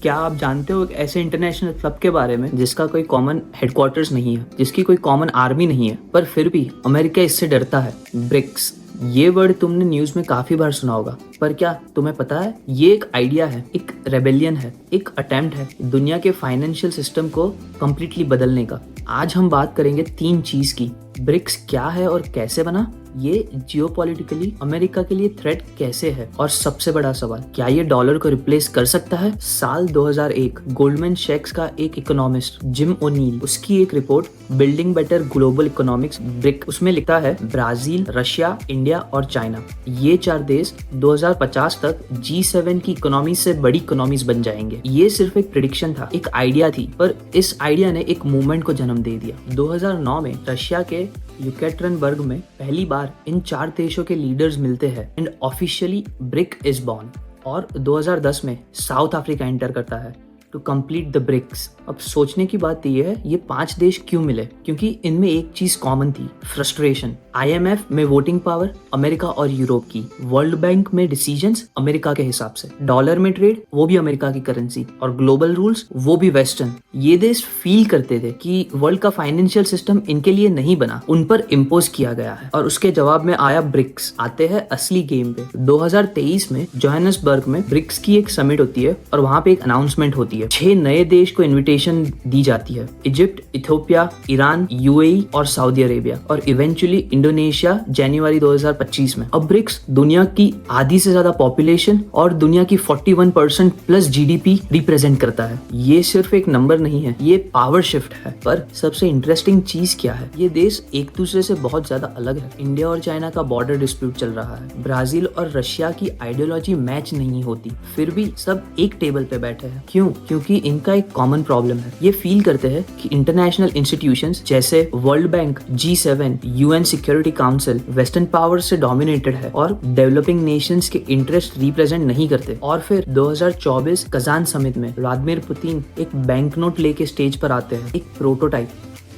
क्या आप जानते हो एक ऐसे इंटरनेशनल क्लब के बारे में जिसका कोई कॉमन हेडक्वार्टर्स नहीं है, जिसकी कोई कॉमन आर्मी नहीं है, पर फिर भी अमेरिका इससे डरता है? ब्रिक्स। ये वर्ड तुमने न्यूज में काफी बार सुना होगा, पर क्या तुम्हें पता है ये एक आइडिया है, एक रेबेलियन है, एक अटेम्प्ट है दुनिया के फाइनेंशियल सिस्टम को कम्प्लीटली बदलने का। आज हम बात करेंगे 3 चीज की। ब्रिक्स क्या है और कैसे बना, ये जियोपॉलिटिकली अमेरिका के लिए थ्रेट कैसे है, और सबसे बड़ा सवाल, क्या ये डॉलर को रिप्लेस कर सकता है? साल 2001 गोल्डमैन सैक्स का एक इकोनॉमिस्ट जिम ओनील, उसकी एक report building better global economics brick, उसमें लिखा है ब्राजील, रशिया, इंडिया और चाइना, ये 4 देश 2050 तक G7 की इकोनॉमी से बड़ी इकोनॉमीज बन जाएंगे। ये सिर्फ एक प्रेडिक्शन था, एक आइडिया थी, पर इस आइडिया ने एक मूवमेंट को जन्म दे दिया। 2009 में रशिया के यूकेटरनबर्ग में पहली बार इन 4 देशों के लीडर्स मिलते हैं and officially brick is born. और 2010 में साउथ अफ्रीका एंटर करता है टू कंप्लीट द ब्रिक्स। अब सोचने की बात यह है, ये 5 देश क्यों मिले? क्योंकि इनमें एक चीज कॉमन थी, फ्रस्ट्रेशन। IMF में वोटिंग पावर अमेरिका और यूरोप की, वर्ल्ड बैंक में डिसीजंस अमेरिका के हिसाब से, डॉलर में ट्रेड वो भी अमेरिका की करेंसी, और ग्लोबल रूल्स वो भी वेस्टर्न। ये देश फील करते थे कि वर्ल्ड का फाइनेंशियल सिस्टम इनके लिए नहीं बना, उन पर इम्पोज किया गया है। और उसके जवाब में आया ब्रिक्स। आते हैं असली गेम पे। 2023 में जोहान्सबर्ग में ब्रिक्स की एक समिट होती है और वहां पे एक अनाउंसमेंट होती है। 6 नए देश को इन्विटेशन दी जाती है, इजिप्ट, इथियोपिया, ईरान, UAE और सऊदी अरेबिया, और इवेंचुअली इंडोनेशिया जनवरी 2025 में। अब ब्रिक्स दुनिया की आधी से ज्यादा पॉपुलेशन और दुनिया की 41% प्लस GDP रिप्रेजेंट करता है। ये सिर्फ एक नंबर नहीं है, ये पावर शिफ्ट है। पर सबसे इंटरेस्टिंग चीज क्या है, ये देश एक दूसरे से बहुत ज्यादा अलग है। इंडिया और चाइना का बॉर्डर डिस्प्यूट चल रहा है, ब्राजील और रशिया की आइडियोलॉजी मैच नहीं होती, फिर भी सब एक टेबल पे बैठे हैं। क्यों? क्योंकि इनका एक कॉमन प्रॉब्लम है। ये फील करते हैं कि इंटरनेशनल इंस्टीट्यूशंस जैसे World Bank, G7, UN security council western power से डोमिनेटेड है और डेवलपिंग नेशंस के इंटरेस्ट रिप्रेजेंट नहीं करते। और फिर 2024 कजान समिट में व्लादिमीर पुतिन एक बैंक नोट लेके स्टेज पर आते हैं, एक प्रोटोटाइप,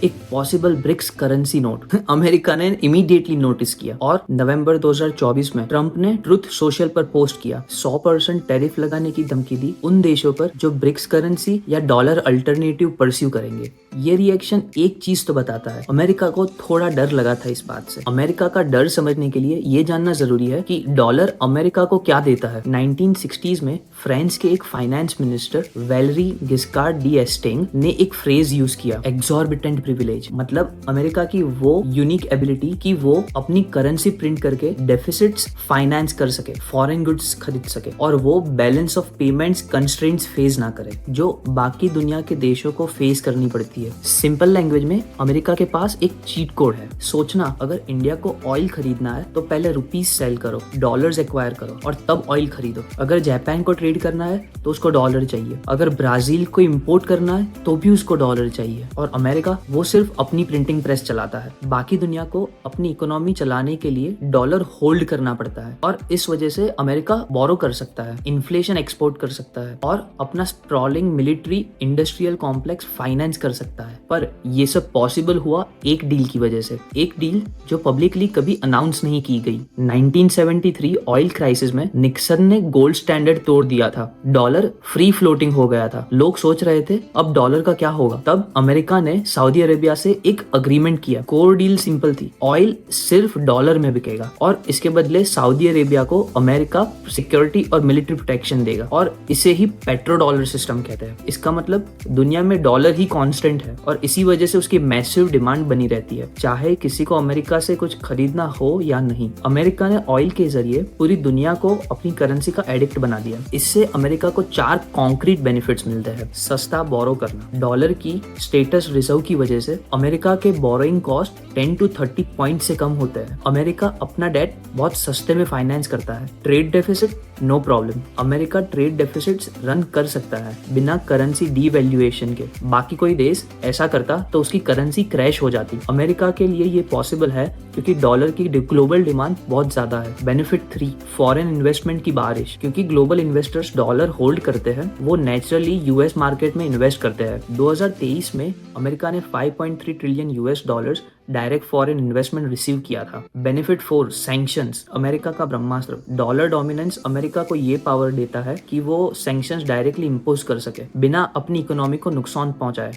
एक possible BRICS currency note. America ने इमीडिएटली नोटिस किया और नवंबर 2024 में ट्रंप ने ट्रुथ सोशल पर पोस्ट किया, 100% टैरिफ लगाने की धमकी दी उन देशों पर जो ब्रिक्स करेंसी या डॉलर अल्टरनेटिव परस्यू करेंगे। ये रिएक्शन एक चीज तो बताता है, अमेरिका को थोड़ा डर लगा था इस बात से। अमेरिका का डर समझने के लिए ये जानना जरूरी है कि डॉलर अमेरिका को क्या देता है। 1960s में फ्रांस के एक फाइनेंस मिनिस्टर वैलेरी गिस्कार्ड d'Estaing ने एक फ्रेज यूज किया, एग्जॉर्बिटेंट प्रिविलेज। मतलब अमेरिका की वो यूनिक एबिलिटी कि वो अपनी करेंसी प्रिंट करके डेफिसिट्स फाइनेंस कर सके, फॉरेन गुड्स खरीद सके, और वो balance of payments constraints face ना करे जो बाकी दुनिया के देशों को फेस करनी पड़ती है। सिंपल लैंग्वेज में अमेरिका के पास एक चीट कोड है। सोचना, अगर इंडिया को ऑयल खरीदना है तो पहले रुपीज सेल करो, डॉलर्स एक्वायर करो और तब ऑयल खरीदो। अगर जापान को ट्रेड करना है तो उसको डॉलर चाहिए, अगर ब्राजील को इंपोर्ट करना है तो भी उसको डॉलर चाहिए। और अमेरिका वो सिर्फ अपनी प्रिंटिंग प्रेस चलाता है, बाकी दुनिया को अपनी इकोनॉमी चलाने के लिए डॉलर होल्ड करना पड़ता है। और इस वजह से अमेरिका बोरो कर सकता है, इन्फ्लेशन एक्सपोर्ट कर सकता है और अपना sprawling military industrial complex finance कर सकता है। पर ये सब पॉसिबल हुआ एक डील की वजह से, एक डील जो पब्लिकली कभी अनाउंस नहीं की गई। 1973 ऑयल क्राइसिस में निक्सन ने गोल्ड स्टैंडर्ड तोड़ दिया था, डॉलर फ्री फ्लोटिंग हो गया था। लोग सोच रहे थे अब डॉलर का क्या होगा। तब अमेरिका ने सऊदी अरेबिया से एक अग्रीमेंट किया। कोर डील सिंपल थी, ऑयल सिर्फ डॉलर में बिकेगा और इसके बदले सऊदी अरेबिया को अमेरिका सिक्योरिटी और मिलिट्री प्रोटेक्शन देगा, और इसे ही पेट्रो डॉलर सिस्टम कहते हैं। इसका मतलब दुनिया में डॉलर ही कांस्टेंट है और इसी वजह से उसकी मैसिव डिमांड बनी रहती है, चाहे किसी को अमेरिका से कुछ खरीदना हो या नहीं। अमेरिका ने ऑयल के जरिए पूरी दुनिया को अपनी करेंसी का एडिक्ट बना दिया। इससे अमेरिका को 4 कॉन्क्रीट बेनिफिट्स मिलते हैं। सस्ता बोरो करना, डॉलर की स्टेटस रिजर्व की वजह से अमेरिका के बोरोइंग कॉस्ट 10 to 30 पॉइंट से कम होते हैं। अमेरिका अपना डेट बहुत सस्ते में फाइनेंस करता है। Trade deficit no problem, America trade deficits run कर सकता है बिना करेंसी डीवैल्यूएशन के। बाकी कोई देश ऐसा करता तो उसकी करेंसी क्रैश हो जाती। अमेरिका के लिए ये पॉसिबल है क्योंकि डॉलर की ग्लोबल डिमांड बहुत ज्यादा है। बेनिफिट 3, फॉरेन इन्वेस्टमेंट की बारिश। क्योंकि ग्लोबल इन्वेस्टर्स डॉलर होल्ड करते हैं, वो नेचुरली US मार्केट में इन्वेस्ट करते हैं। 2023 में अमेरिका ने $5.3 trillion direct foreign investment receive किया था। बेनिफिट 4 सैंक्शंस, अमेरिका का ब्रह्मास्त्र। डॉलर डोमिनेंस अमेरिका को ये पावर देता है कि वो सैंक्शंस डायरेक्टली इम्पोज कर सके बिना अपनी इकोनॉमी को नुकसान पहुंचाए।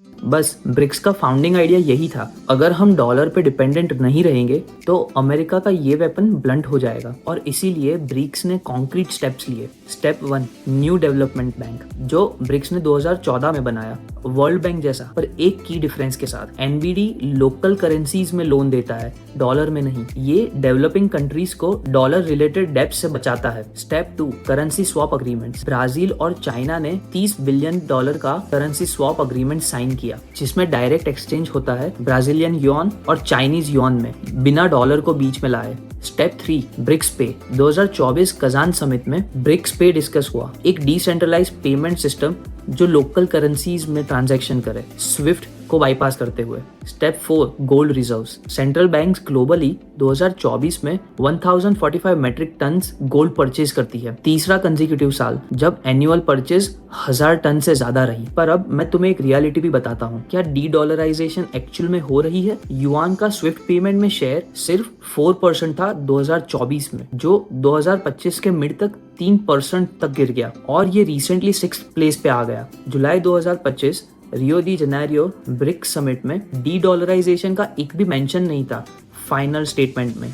बस ब्रिक्स का फाउंडिंग आइडिया यही था, अगर हम डॉलर पे डिपेंडेंट नहीं रहेंगे तो अमेरिका का ये वेपन ब्लंट हो जाएगा। और इसीलिए ब्रिक्स ने कॉन्क्रीट स्टेप्स लिए। स्टेप 1 न्यू डेवलपमेंट बैंक, जो ब्रिक्स ने 2014 में बनाया, वर्ल्ड बैंक जैसा, पर एक की डिफरेंस के साथ। एनबीडी लोकल करेंसीज में लोन देता है, डॉलर में नहीं। ये डेवलपिंग कंट्रीज को डॉलर रिलेटेड डेब्ट से बचाता है। Step 2 currency swap agreements. Brazil और चाइना ने $30 बिलियन का करेंसी स्वैप अग्रीमेंट साइन किया, जिसमें डायरेक्ट एक्सचेंज होता है ब्राजीलियन युआन और चाइनीज युआन में, बिना डॉलर को बीच में लाए। स्टेप 3 ब्रिक्स पे। 2024 कजान समिट में ब्रिक्स पे डिस्कस हुआ, एक डिसेंट्रलाइज्ड पेमेंट सिस्टम जो लोकल करेंसीज में ट्रांजैक्शन करे, स्विफ्ट को बाईपास करते हुए। Step 4 gold reserves. Central banks globally 2024 में 1045 मेट्रिक टन्स गोल्ड परचेज करती है, तीसरा कंसेक्यूटिव साल जब एनुअल परचेज 1000 टन से ज्यादा रही। पर अब मैं तुम्हें एक रियलिटी भी बताता हूँ, क्या डी डॉलराइजेशन एक्चुअल में हो रही है? युआन का स्विफ्ट पेमेंट में शेयर सिर्फ 4% था 2024 में, जो 2025 के मिड तक 3% तक गिर गया और ये रिसेंटली 6th प्लेस पे आ गया। जुलाई 2025 Rio de Janeiro BRICS summit में डी डॉलराइजेशन का एक भी मेंशन नहीं था फाइनल स्टेटमेंट में।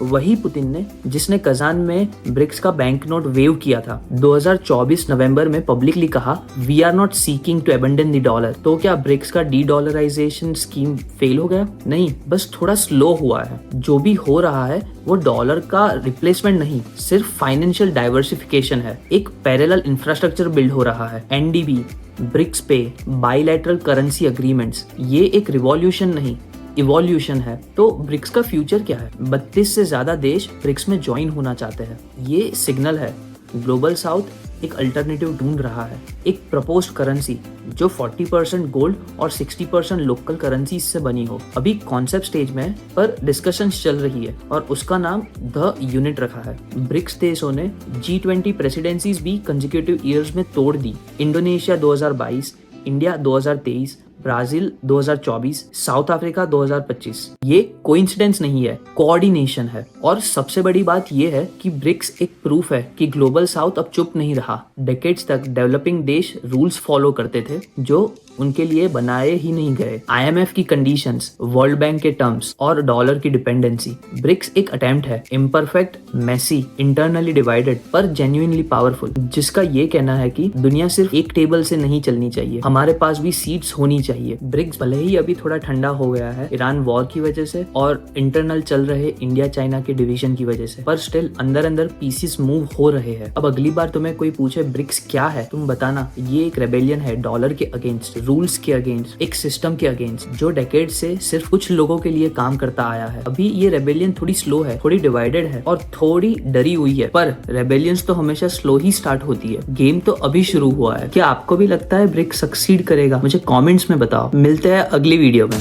वही पुतिन ने जिसने कजान में ब्रिक्स का बैंक नोट वेव किया था, 2024 नवंबर में पब्लिकली कहा, we are not seeking to abandon the dollar. तो क्या ब्रिक्स का डी डॉलराइजेशन स्कीम फेल हो गया? नहीं, बस थोड़ा स्लो हुआ है। जो भी हो रहा है वो डॉलर का रिप्लेसमेंट नहीं, सिर्फ फाइनेंशियल डाइवर्सिफिकेशन है। एक पैरेलल इंफ्रास्ट्रक्चर बिल्ड हो रहा है। एनडीबी, ब्रिक्स पे, बाइलैटरल करेंसी एग्रीमेंट्स, ये एक रिवॉल्यूशन नहीं, इवोल्यूशन है। तो ब्रिक्स का फ्यूचर क्या है? 32 से ज्यादा देश ब्रिक्स में ज्वाइन होना चाहते हैं। ये सिग्नल है, ग्लोबल साउथ एक अल्टरनेटिव ढूंढ रहा है, एक प्रपोज्ड करेंसी जो 40% गोल्ड और 60% लोकल करेंसी से बनी हो। अभी कॉन्सेप्ट स्टेज में है, पर डिस्कशंस चल रही है और उसका नाम द यूनिट रखा है। ब्रिक्स देशों ने G20 प्रेसिडेंसीज भी कंसेक्यूटिव ईयर्स में तोड़ दी। Indonesia 2022, India 2023, Brazil 2024, South Africa 2025। ये कोइंसिडेंस नहीं है, कोऑर्डिनेशन है। और सबसे बड़ी बात ये है कि ब्रिक्स एक प्रूफ है कि ग्लोबल साउथ अब चुप नहीं रहा। डेकेड्स तक डेवलपिंग देश रूल्स फॉलो करते थे जो उनके लिए बनाए ही नहीं गए। IMF की कंडीशंस, वर्ल्ड बैंक के टर्म्स और डॉलर की डिपेंडेंसी। ब्रिक्स एक अटेम्प्ट है, इम्परफेक्ट, मेसी, इंटरनली डिवाइडेड, पर जेन्युइनली पावरफुल, जिसका ये कहना है कि दुनिया सिर्फ एक टेबल से नहीं चलनी चाहिए, हमारे पास भी सीट्स होनी चाहिए। ब्रिक्स भले ही अभी थोड़ा ठंडा हो गया है ईरान वॉर की वजह से और इंटरनल चल रहे इंडिया चाइना के डिवीजन की वजह से, पर स्टिल अंदर अंदर पीसेस मूव हो रहे हैं। अब अगली बार तुम्हें कोई पूछे ब्रिक्स क्या है, तुम बताना ये एक रेबेलियन है डॉलर के अगेंस्ट, रूल्स के अगेंस्ट, एक सिस्टम के अगेंस्ट जो डेकेड से सिर्फ कुछ लोगों के लिए काम करता आया है। अभी ये रेबेलियन थोड़ी स्लो है, थोड़ी डिवाइडेड है और थोड़ी डरी हुई है, पर रेबेलियंस तो हमेशा स्लो ही स्टार्ट होती है। गेम तो अभी शुरू हुआ है। क्या आपको भी लगता है ब्रिक्स सक्सीड करेगा? मुझे कमेंट्स में बताओ। मिलते हैं अगली वीडियो में।